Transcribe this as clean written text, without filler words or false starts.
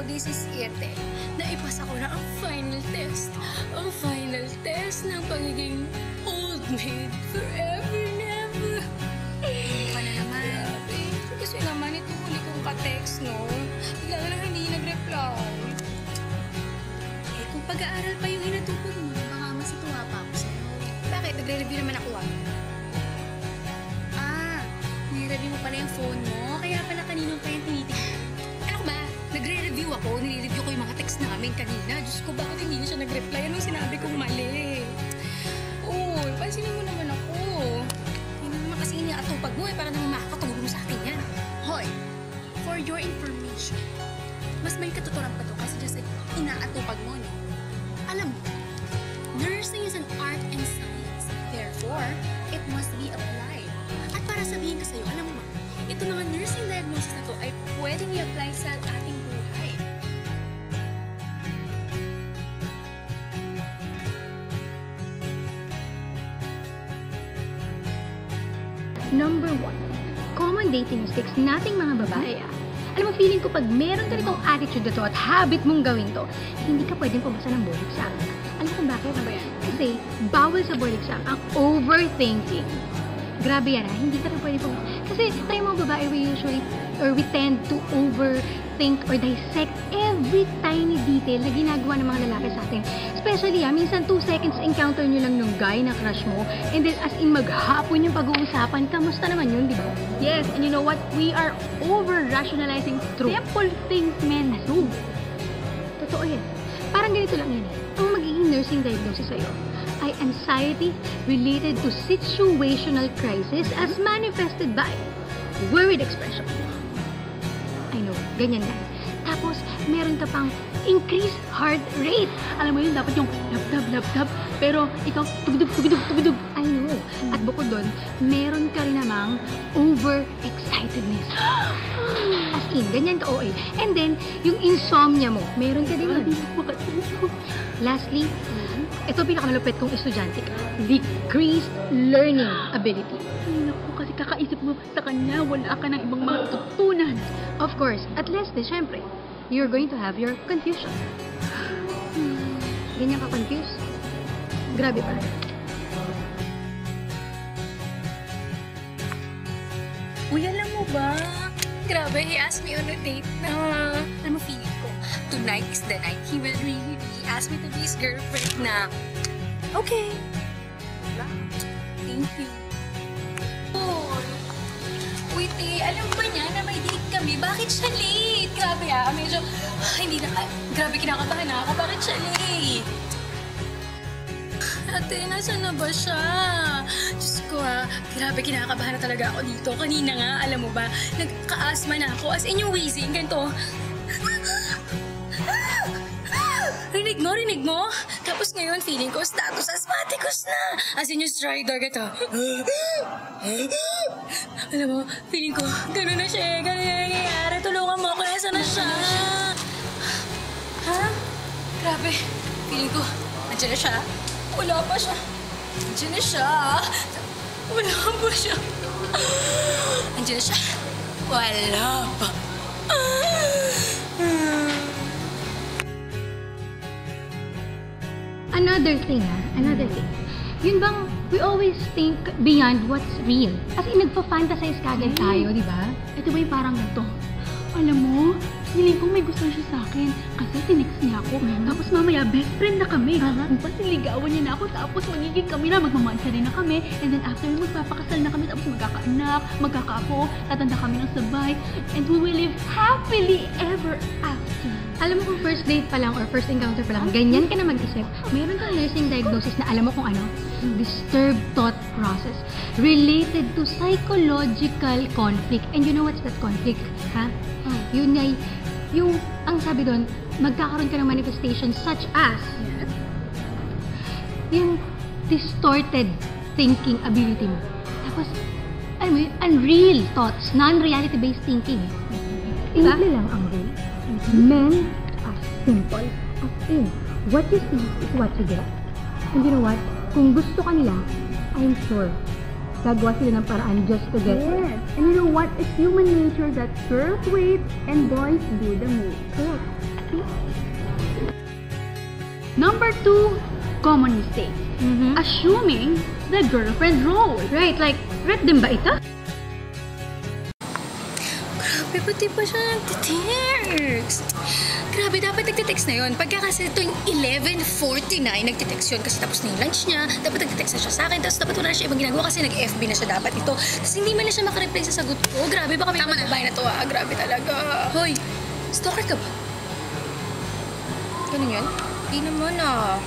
this is it eh. Naipasa ko na ang final test. Ang final test ng pagiging old maid forever never. Ano na naman? Grabe. Kasi naman ito huli kong ka-text, no? Bigla na lang hindi nag-reply. Eh, kung pag-aaral pa yung hinatupag mo, baka masituwa pa ako sa'yo. Bakit? Nagre-review naman ako ah. Nire-review mo pala yung phone mo, kaya pala kanino pa yung tinitingnan. Ano ba? Nagre-review ako. Nire-review ko yung mga text namin kanina. Diyos ko, bakit hindi na siya nag-reply? Anong sinabi kong mali? Oo, pansinin mo naman ako. Hindi naman kasi iniatupag mo eh. Para naman makakatulong sa akin yan. Hoy, for your information, mas may katuturan pa to kasi just like inaatupag mo, no? Alam mo, nursing is an art and science. Therefore, it must be applied. At para sabihin ko sa'yo, alam mo ba, ito mga nursing diagnosis na to ay pwedeng i-apply sa ating buhay. Number 1, common dating mistakes nating mga babae. Alam mo, feeling ko pag meron ka nitong attitude na to at habit mong gawin to, hindi ka pwedeng pumasa ng board exam. Alam mo kung bakit? Kasi bawal sa board exam ang overthinking. Grabe yan hindi ka na pwede pumasa. Kasi tayo mga babae, we tend to overthink or dissect every tiny detail na ginagawa ng mga lalaki sa atin. Especially, minsan 2 seconds encounter nyo lang nung guy na crush mo, and then as in maghapon yung pag-uusapan, kamusta naman yun, di ba? Yes, and you know what? We are over-rationalizing simple things, men. True. Totoo yan. Parang ganito lang yan Ang magiging nursing diagnosis sa'yo ay anxiety related to situational crisis as manifested by worried expression. I know, ganyan yan. Tapos, meron ka pang increased heart rate. Alam mo yun, dapat yung lab-dab, pero ikaw, tugdug. I know. At bukod doon, meron ka rin namang over-excitedness. As in, ganyan ka OA. And then, yung insomnia mo, meron ka din yun. Lastly, ito pinakamalupit kong estudyante, decreased learning ability. Ay, naku, kasi kakaisip mo sa kanya, wala ka ng ibang mga tutunan. Of course, at least, syempre, you're going to have your confusion. Ganyan ka confused? Grabe pa. Uy, alam mo ba? Grabe, he asked me on a date na, alam mo, feeling ko, tonight is the night. He will really ask me to be his girlfriend na, okay. Thank you. Uy, te, alam ba niya na may date kami? Bakit siya late? Grabe medyo, hindi na, grabe kinakabahan ako. Bakit siya late? Ate, nasaan na ba siya? Diyos ko grabe kinakabahan na talaga ako dito. Kanina nga, alam mo ba, nagka-asthma na ako. As in yung wheezing, ganito. Rinig mo? Tapos ngayon, feeling ko, status asthmaticus na. As in yung stridor, ganito. Alam mo, feeling ko, gano'n na siya, gano'n na nangyayari. Tulungan mo ako, nasa na siya? Ha? Grabe, feeling ko, nandiyan na siya. Wala pa siya. Nandiyan na siya. Wala pa siya. Nandiyan na siya. Wala pa. Another thing. Yun bang, we always think beyond what's real. As in, nagpa-fantasize kagad tayo, di ba? Ito ba yung parang ganito? Alam mo, feeling ko may gusto siya sa akin kasi tinext niya ako. Tapos mamaya, best friend na kami. Kung pa siligawan niya na ako, tapos magiging kami na, magmamansa rin na kami. And then after, magpapakasal na kami, tapos magkakaanak, magkakaapo, tatanda kami ng sabay. And we will live happily ever after. Alam mo kung first date pa lang or first encounter pa lang, ganyan ka na mag-isip, meron kang nursing diagnosis na alam mo kung ano? Disturbed thought process related to psychological conflict. And you know what's that conflict? Ha? Yun nga, yung, ang sabi doon, magkakaroon ka ng manifestations such as yung distorted thinking ability mo. Tapos, alam mo yun, unreal thoughts, non-reality based thinking. Diba? Simple lang ang rule. Men are simple. As in, what you see is what you get. And you know what? Kung gusto ka nila, I'm sure, gagawa sila ng paraan just to get it. Yes. And you know what? It's human nature that girls wait and boys do the move. Correct. Number 2, common mistake. Assuming the girlfriend role. Right, like, red din ba ito? Grabe, pati pa siya nagtitext. Grabe, dapat nagtitext na yun. Pagka kasi tuwing 11:49, nagtitext yun kasi tapos na yung lunch niya. Dapat nagtitext na siya sa akin. Tapos dapat wala na siya ibang ginagawa kasi nag-FB na siya dapat ito. Tapos hindi man na siya makareply sa sagot ko. Grabe, baka may babae na to ah. Grabe talaga. Hoy, stalker ka ba? Ganun yun? Hindi naman ah.